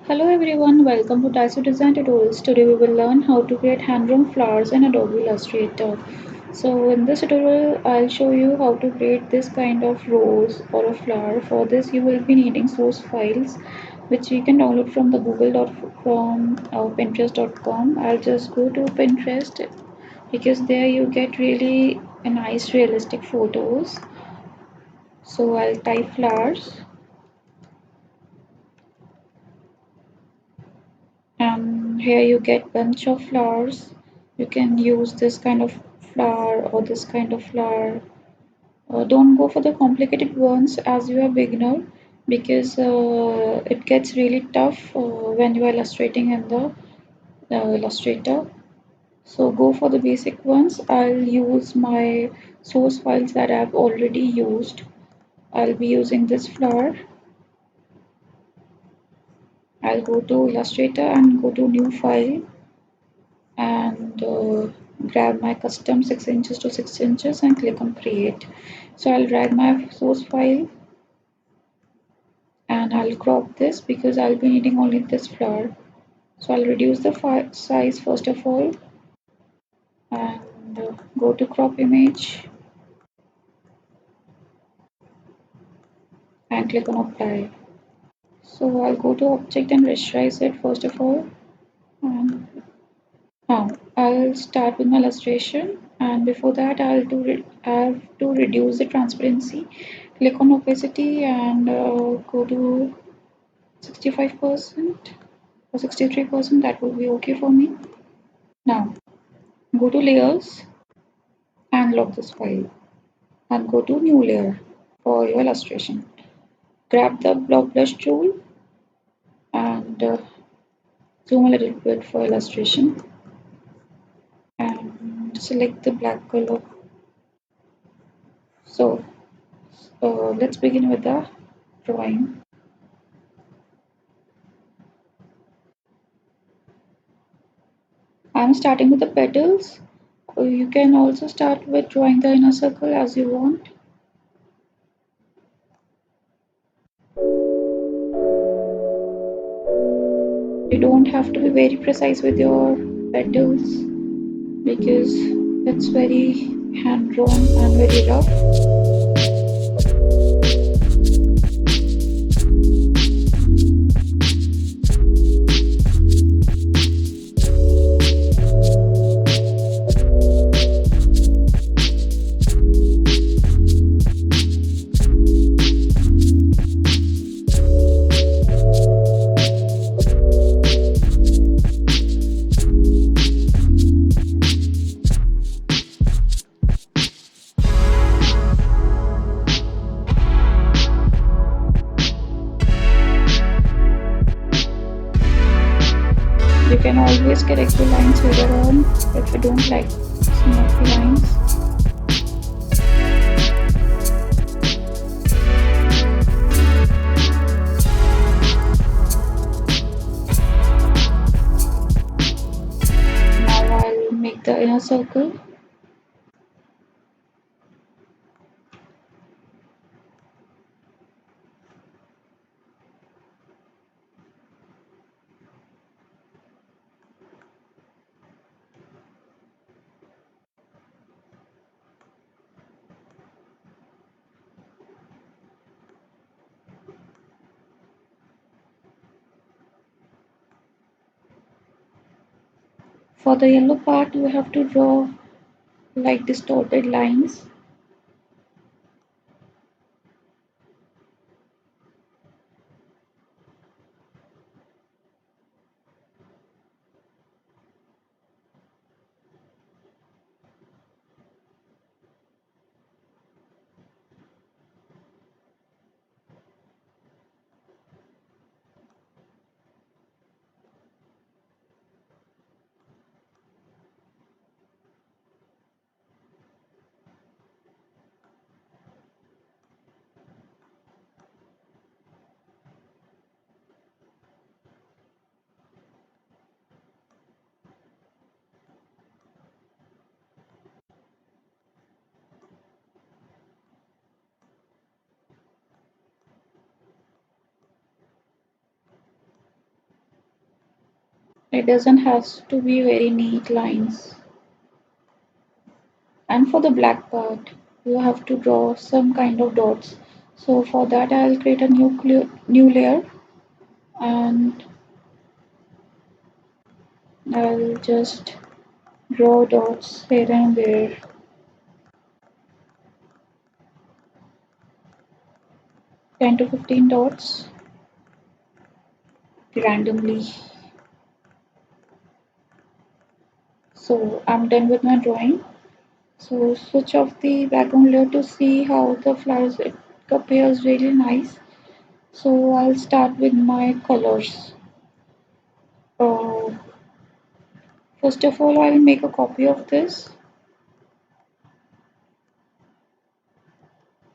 Hello everyone, welcome to Daiso Design Tutorials. Today we will learn how to create hand-drawn flowers in Adobe Illustrator. So in this tutorial, I'll show you how to create this kind of rose or a flower. For this, you will be needing source files, which you can download from the google.com or pinterest.com. I'll just go to Pinterest because there you get really nice realistic photos. So I'll type flowers. And here you get bunch of flowers. You can use this kind of flower or this kind of flower. Don't go for the complicated ones as you are beginner, because it gets really tough when you are illustrating in the illustrator. So go for the basic ones. I'll use my source files that I've already used. I'll be using this flower. I'll go to Illustrator and go to new file and grab my custom 6 inches to 6 inches and click on create. So I'll drag my source file and I'll crop this because I'll be needing only this flower. So I'll reduce the size first of all and go to crop image and click on apply. So I'll go to object and rasterize it first of all, and now I'll start with my illustration, and before that I have to reduce the transparency. Click on opacity and go to 65% or 63%. That will be okay for me. Now go to layers and lock this file and go to new layer for your illustration. Grab the block brush tool and zoom a little bit for illustration and select the black color. So let's begin with the drawing. I'm starting with the petals. You can also start with drawing the inner circle as you want. You don't have to be very precise with your petals because it's very hand drawn and very rough. You can always correct the lines later on if you don't like some of the lines. Now I'll make the inner circle. For the yellow part, you have to draw like distorted lines. It doesn't have to be very neat lines. And for the black part, you have to draw some kind of dots. So for that, I'll create a new layer, and I'll just draw dots here and there, 10 to 15 dots randomly. So I'm done with my drawing. So switch off the background layer to see how the flowers, it appears really nice. So I'll start with my colors. Uh, First of all, I'll make a copy of this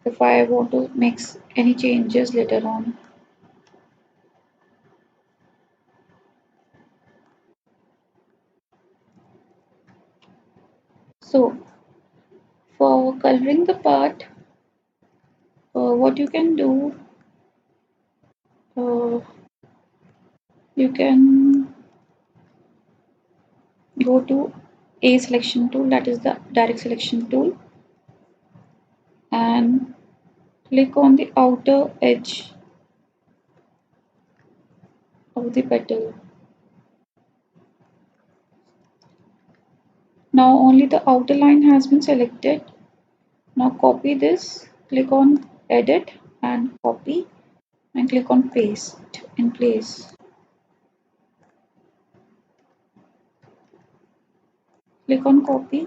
if I want to make any changes later on. So for coloring the part, what you can do, uh, you can go to a selection tool, that is the direct selection tool, and click on the outer edge of the petal. Now only the outer line has been selected. Now copy this, click on edit and copy, and click on paste in place. Click on copy.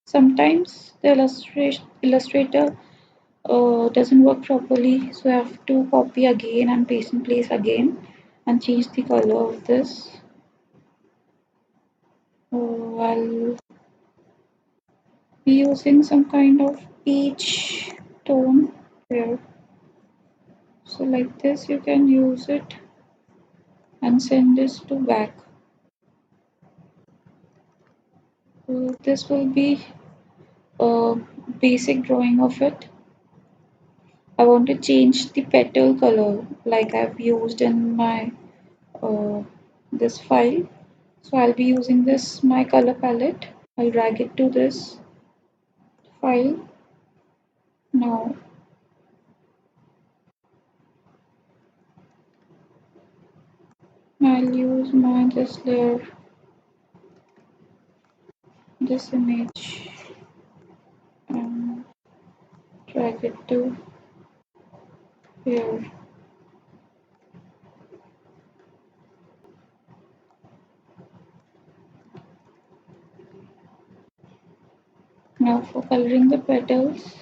Sometimes the illustrator doesn't work properly, so I have to copy again and paste in place again and change the color of this. I'll be using some kind of peach tone here. So like this you can use it and send this to back. So this will be a basic drawing of it. I want to change the petal color like I've used in my uh, this file. So I'll be using this my color palette. I'll drag it to this file. Now I'll use my this layer, this image, and drag it to here. Now for coloring the petals,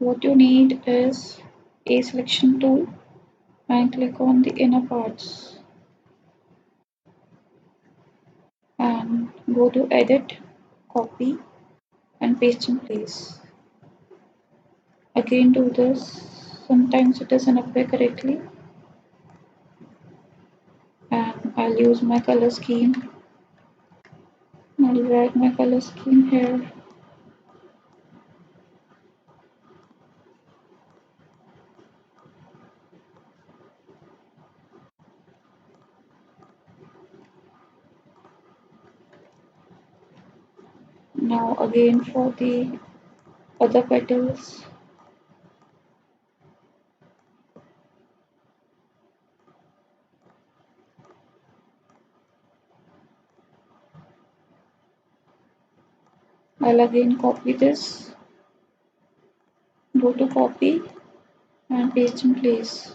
what you need is a selection tool and click on the inner parts and go to edit, copy and paste in place. Again do this, sometimes it doesn't appear correctly, and I'll use my color scheme. I'll drag my color scheme here. Now again for the other petals, I'll again copy this, go to copy and paste in place.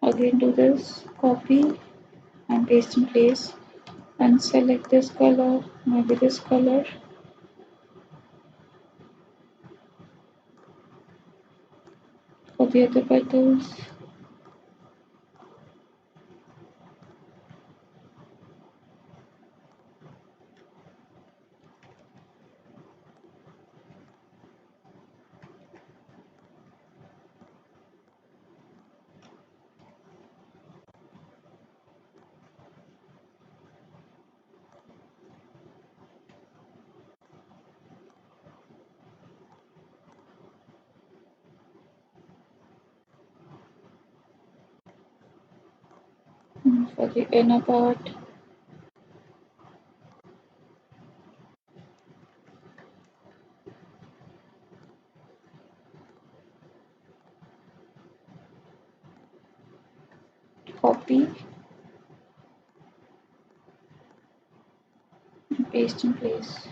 Again do this, copy and paste in place, and select this color, maybe this color. For the other petals, For the inner part, copy and paste in place.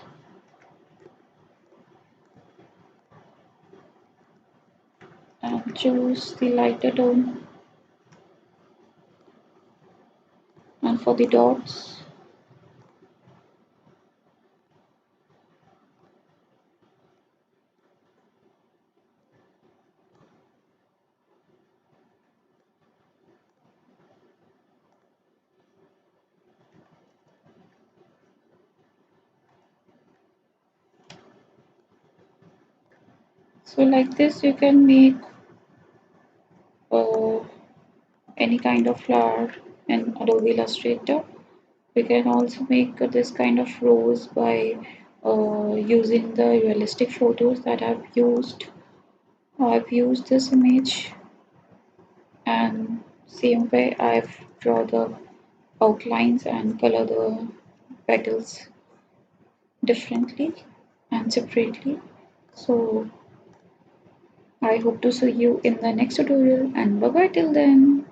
And choose the lighter tone. And for the dots, so like this you can make uh, any kind of flower in Adobe Illustrator. We can also make this kind of rose by using the realistic photos that I've used. I've used this image and same way I've draw the outlines and color the petals differently and separately. So I hope to see you in the next tutorial and bye bye till then.